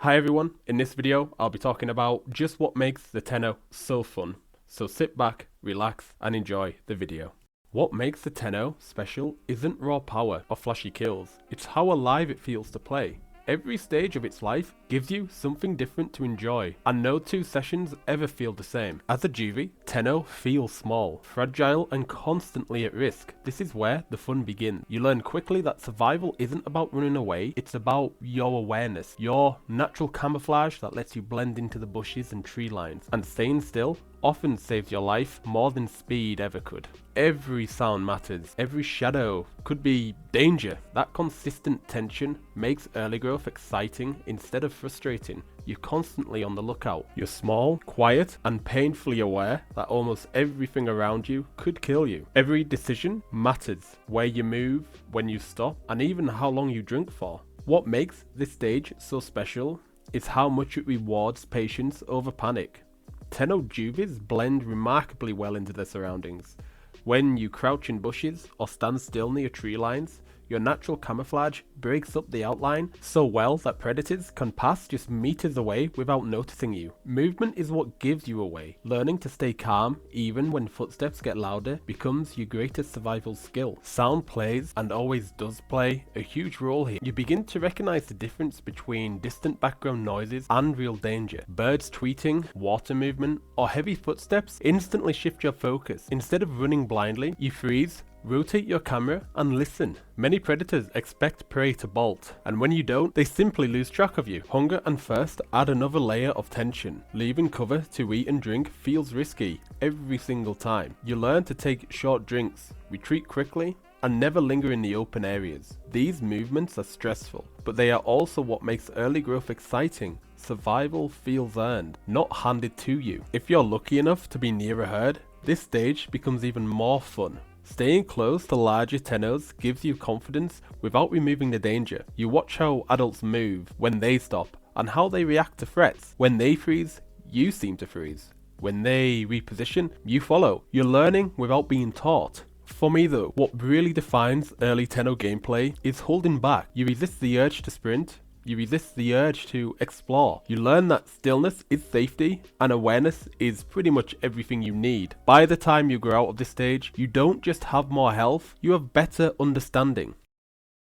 Hi everyone, in this video I'll be talking about just what makes the Tenno so fun. So sit back, relax and enjoy the video. What makes the Tenno special isn't raw power or flashy kills, it's how alive it feels to play. Every stage of its life gives you something different to enjoy, and no two sessions ever feel the same. As a juvie, Tenno feels small, fragile and constantly at risk. This is where the fun begins. You learn quickly that survival isn't about running away, it's about your awareness, your natural camouflage that lets you blend into the bushes and tree lines, and staying still often saves your life more than speed ever could. Every sound matters, every shadow could be danger. That consistent tension makes early growth exciting instead of frustrating. You're constantly on the lookout. You're small, quiet, and painfully aware that almost everything around you could kill you. Every decision matters, where you move, when you stop, and even how long you drink for. What makes this stage so special is how much it rewards patience over panic. Tenno juvies blend remarkably well into their surroundings. When you crouch in bushes or stand still near tree lines, your natural camouflage breaks up the outline so well that predators can pass just meters away without noticing you. Movement is what gives you away. Learning to stay calm even when footsteps get louder becomes your greatest survival skill. Sound plays, and always does play, a huge role here. You begin to recognize the difference between distant background noises and real danger. Birds tweeting, water movement, or heavy footsteps instantly shift your focus. Instead of running blindly, you freeze, rotate your camera and listen. Many predators expect prey to bolt, and when you don't, they simply lose track of you. Hunger and thirst add another layer of tension. Leaving cover to eat and drink feels risky every single time. You learn to take short drinks, retreat quickly, and never linger in the open areas. These movements are stressful, but they are also what makes early growth exciting. Survival feels earned, not handed to you. If you're lucky enough to be near a herd, this stage becomes even more fun. Staying close to larger Tennos gives you confidence without removing the danger. You watch how adults move when they stop, and how they react to threats. When they freeze, you seem to freeze. When they reposition, you follow. You're learning without being taught. For me though, what really defines early Tenno gameplay is holding back. You resist the urge to sprint. You resist the urge to explore. You learn that stillness is safety, and awareness is pretty much everything you need. By the time you grow out of this stage, you don't just have more health, you have better understanding.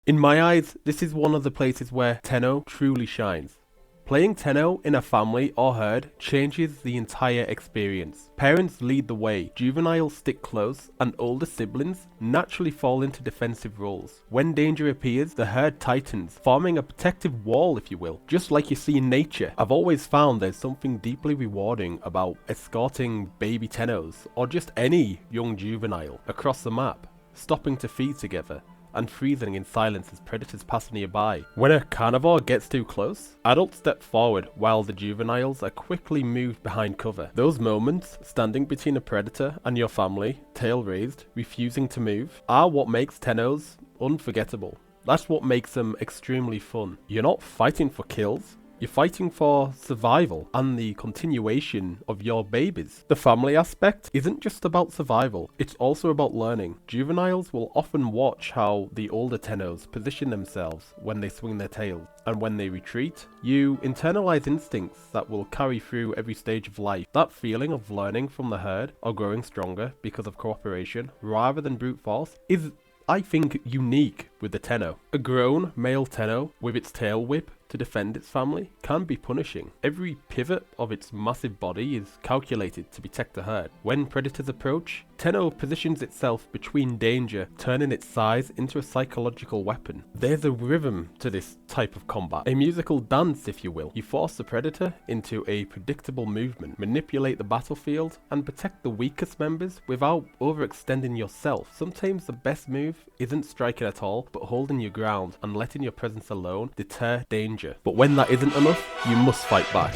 In my eyes, this is one of the places where Tenno truly shines. Playing Tenno in a family or herd changes the entire experience. Parents lead the way, juveniles stick close, and older siblings naturally fall into defensive roles. When danger appears, the herd tightens, forming a protective wall if you will, just like you see in nature. I've always found there's something deeply rewarding about escorting baby Tennos, or just any young juvenile, across the map, stopping to feed together, and freezing in silence as predators pass nearby. When a carnivore gets too close, adults step forward while the juveniles are quickly moved behind cover. Those moments, standing between a predator and your family, tail raised, refusing to move, are what makes Tennos unforgettable. That's what makes them extremely fun. You're not fighting for kills, you're fighting for survival and the continuation of your babies. The family aspect isn't just about survival, it's also about learning. Juveniles will often watch how the older Tennos position themselves when they swing their tails, and when they retreat, you internalize instincts that will carry through every stage of life. That feeling of learning from the herd or growing stronger because of cooperation rather than brute force is, I think, unique with the Tenno. A grown male Tenno with its tail whip to defend its family can be punishing. Every pivot of its massive body is calculated to protect the herd. When predators approach, Tenno positions itself between danger, turning its size into a psychological weapon. There's a rhythm to this type of combat, a musical dance if you will. You force the predator into a predictable movement, manipulate the battlefield, and protect the weakest members without overextending yourself. Sometimes the best move isn't striking at all, but holding your ground and letting your presence alone deter danger. But when that isn't enough, you must fight back.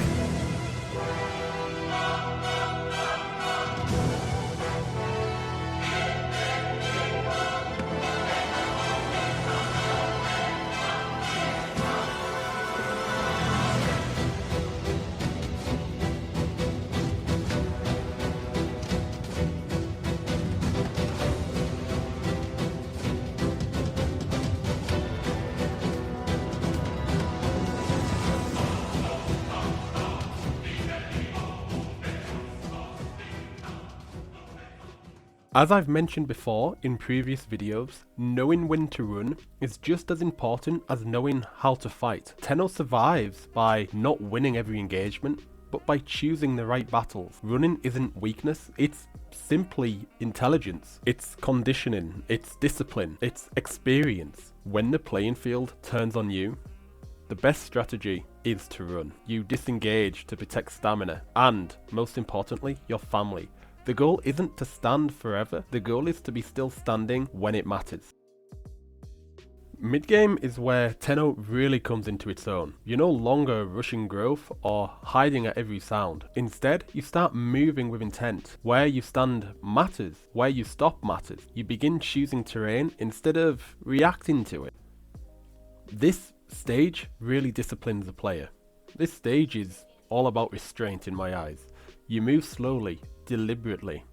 As I've mentioned before in previous videos, knowing when to run is just as important as knowing how to fight. Tenno survives by not winning every engagement, but by choosing the right battles. Running isn't weakness, it's simply intelligence. It's conditioning, it's discipline, it's experience. When the playing field turns on you, the best strategy is to run. You disengage to protect stamina and, most importantly, your family. The goal isn't to stand forever, the goal is to be still standing when it matters. Mid-game is where Tenno really comes into its own. You're no longer rushing growth or hiding at every sound. Instead, you start moving with intent. Where you stand matters, where you stop matters. You begin choosing terrain instead of reacting to it. This stage really disciplines the player. This stage is all about restraint in my eyes. You move slowly, deliberately,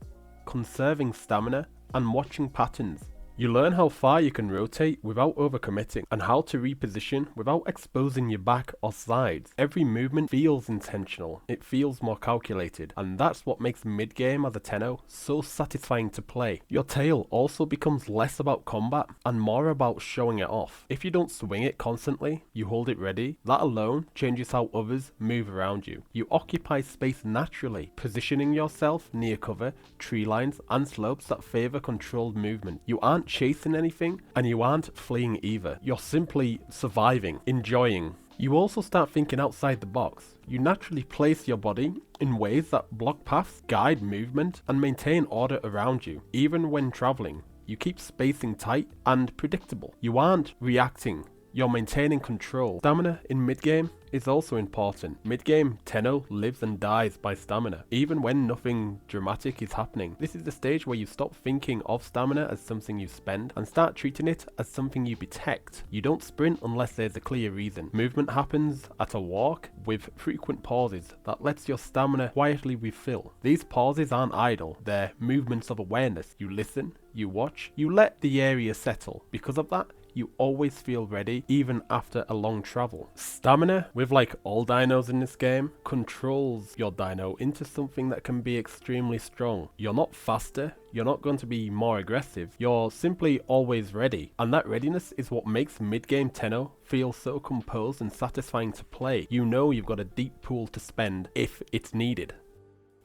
conserving stamina and watching patterns. You learn how far you can rotate without overcommitting and how to reposition without exposing your back or sides. Every movement feels intentional, it feels more calculated, and that's what makes mid-game as a Tenno so satisfying to play. Your tail also becomes less about combat and more about showing it off. If you don't swing it constantly, you hold it ready, that alone changes how others move around you. You occupy space naturally, positioning yourself near cover, tree lines, and slopes that favour controlled movement. You aren't chasing anything and you aren't fleeing either. You're simply surviving, enjoying. You also start thinking outside the box. You naturally place your body in ways that block paths, guide movement, and maintain order around you. Even when traveling, you keep spacing tight and predictable. You aren't reacting. You're maintaining control. Stamina in mid-game is also important. Mid-game, Tenno lives and dies by stamina, even when nothing dramatic is happening. This is the stage where you stop thinking of stamina as something you spend and start treating it as something you protect. You don't sprint unless there's a clear reason. Movement happens at a walk with frequent pauses that lets your stamina quietly refill. These pauses aren't idle, they're movements of awareness. You listen, you watch, you let the area settle. Because of that, you always feel ready even after a long travel. Stamina, with like all dinos in this game, controls your dino into something that can be extremely strong. You're not faster, you're not going to be more aggressive, you're simply always ready. And that readiness is what makes mid-game Tenno feel so composed and satisfying to play. You know you've got a deep pool to spend if it's needed.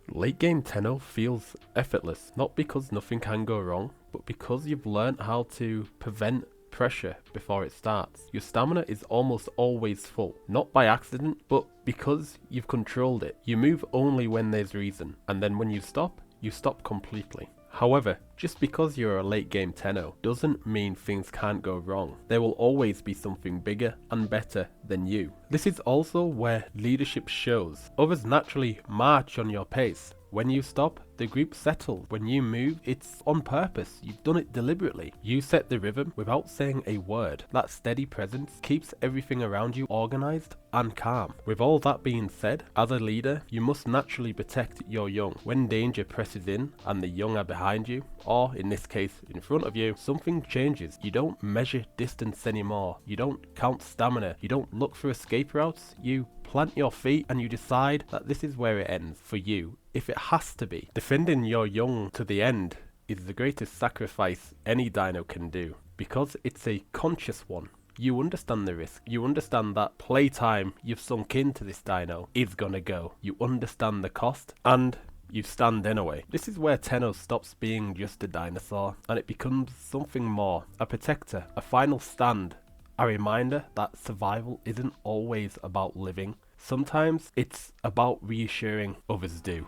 Late game Tenno feels effortless, not because nothing can go wrong, but because you've learned how to prevent pressure before it starts. Your stamina is almost always full, not by accident, but because you've controlled it. You move only when there's reason, and then when you stop completely. However, just because you're a late game Tenno doesn't mean things can't go wrong. There will always be something bigger and better than you. This is also where leadership shows. Others naturally march on your pace. When you stop, the group settles. When you move, it's on purpose. You've done it deliberately. You set the rhythm without saying a word. That steady presence keeps everything around you organized and calm. With all that being said, as a leader, you must naturally protect your young. When danger presses in and the young are behind you, or in this case, in front of you, something changes. You don't measure distance anymore. You don't count stamina. You don't look for escape routes. You plant your feet and you decide that this is where it ends for you, if it has to be. Defending your young to the end is the greatest sacrifice any dino can do, because it's a conscious one. You understand the risk. You understand that playtime you've sunk into this dino is gonna go. You understand the cost, and you stand anyway. This is where Tenno stops being just a dinosaur, and it becomes something more. A protector, a final stand, a reminder that survival isn't always about living. Sometimes it's about reassuring others do.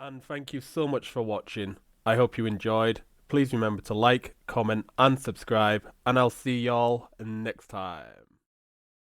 And thank you so much for watching. I hope you enjoyed. Please remember to like, comment and subscribe, and I'll see y'all next time.